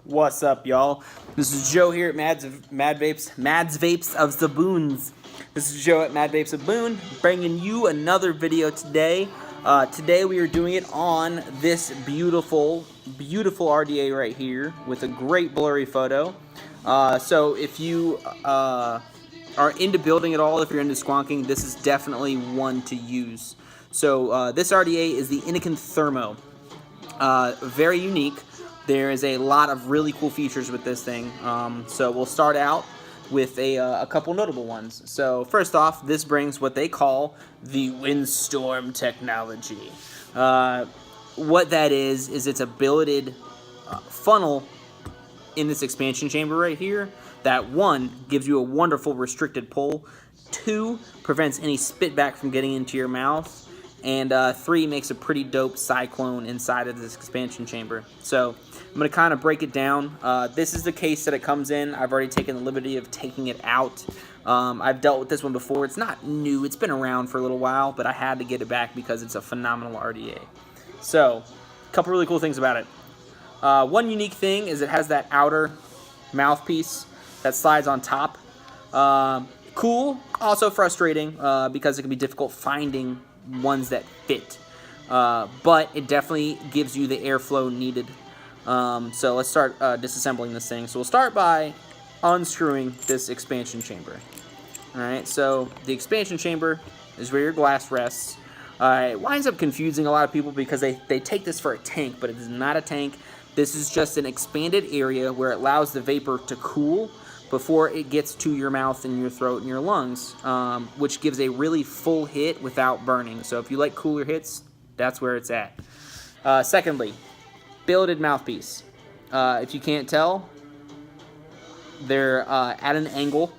What's up, y'all? This is Joe here at Mads Vapes of Zaboons. This is Joe at Mad Vapes of Boone, bringing you another video today. Today we are doing it on this beautiful RDA right here with a great blurry photo. So if you are into building at all, if you're into squonking, this is definitely one to use. So this RDA is the Innokin Thermo. Very unique. There is a lot of really cool features with this thing. So we'll start out with a couple notable ones. So first off, this brings what they call the windstorm technology. What that is it's a billeted funnel in this expansion chamber right here that, one, gives you a wonderful restricted pull, two, prevents any spit back from getting into your mouth, and three, makes a pretty dope cyclone inside of this expansion chamber. So I'm going to kind of break it down. This is the case that it comes in. I've already taken the liberty of taking it out. I've dealt with this one before. It's not new. It's been around for a little while, but I had to get it back because it's a phenomenal RDA. So a couple really cool things about it. One unique thing is it has that outer mouthpiece that slides on top. Cool, also frustrating because it can be difficult finding ones that fit. But it definitely gives you the airflow needed. So let's start disassembling this thing. So we'll start by unscrewing this expansion chamber. Alright, so the expansion chamber is where your glass rests. It winds up confusing a lot of people because they take this for a tank, but it is not a tank. This is just an expanded area where it allows the vapor to cool before it gets to your mouth and your throat and your lungs, which gives a really full hit without burning. So if you like cooler hits, that's where it's at. Secondly, billeted mouthpiece. If you can't tell, they're at an angle,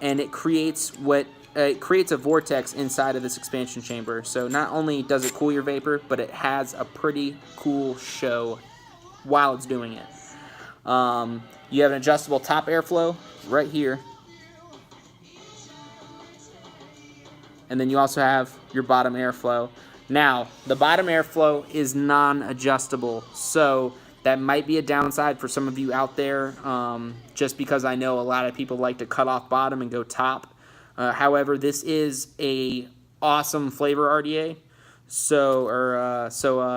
and it creates a vortex inside of this expansion chamber. So not only does it cool your vapor, but it has a pretty cool show while it's doing it. You have an adjustable top airflow right here. And then you also have your bottom airflow. Now, the bottom airflow is non-adjustable, so that might be a downside for some of you out there, just because I know a lot of people like to cut off bottom and go top. However, this is a awesome flavor RDA, so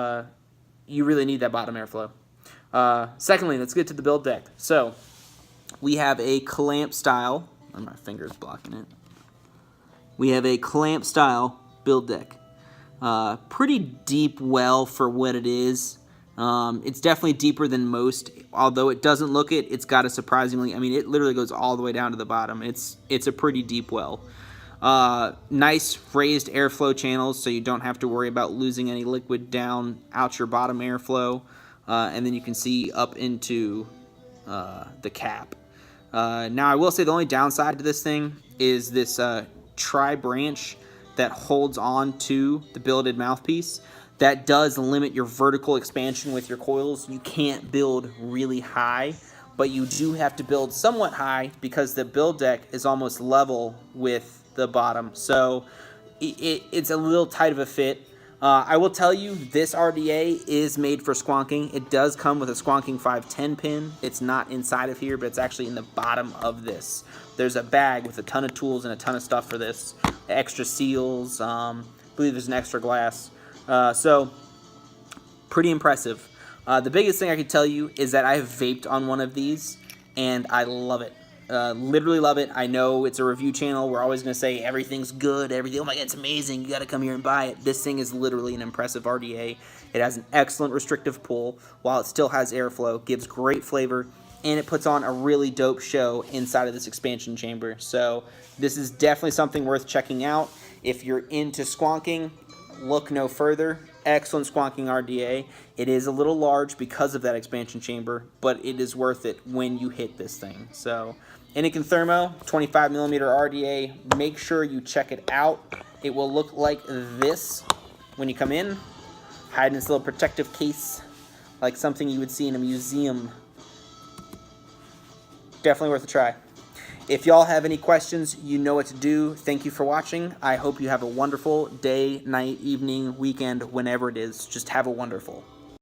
you really need that bottom airflow. Secondly, let's get to the build deck. So we have a clamp style. My finger's blocking it. We have a clamp style build deck. Pretty deep well for what it is. It's definitely deeper than most, although it doesn't look it. It's got a surprisingly, I mean, it literally goes all the way down to the bottom. It's a pretty deep well. Nice raised airflow channels, so you don't have to worry about losing any liquid down out your bottom airflow. And then you can see up into the cap. Now, I will say the only downside to this thing is this tri-branch that holds on to the billeted mouthpiece. That does limit your vertical expansion with your coils. You can't build really high, but you do have to build somewhat high because the build deck is almost level with the bottom. So it's a little tight of a fit. I will tell you, this RDA is made for squonking. It does come with a squonking 510 pin. It's not inside of here, but it's actually in the bottom of this. There's a bag with a ton of tools and a ton of stuff for this. Extra seals. I believe there's an extra glass. So, pretty impressive. The biggest thing I could tell you is that I have vaped on one of these, and I love it. Literally love it. I know it's a review channel. We're always going to say everything's good, everything. Oh my God, it's amazing. You got to come here and buy it. This thing is literally an impressive RDA. It has an excellent restrictive pull while it still has airflow, gives great flavor, and it puts on a really dope show inside of this expansion chamber. So this is definitely something worth checking out. If you're into squonking, look no further. Excellent squonking RDA. It is a little large because of that expansion chamber, but it is worth it when you hit this thing. So Innokin Thermo 25mm RDA. Make sure you check it out. It will look like this when you come in. Hide in this little protective case like something you would see in a museum. Definitely worth a try. If y'all have any questions, you know what to do. Thank you for watching. I hope you have a wonderful day, night, evening, weekend, whenever it is. Just have a wonderful.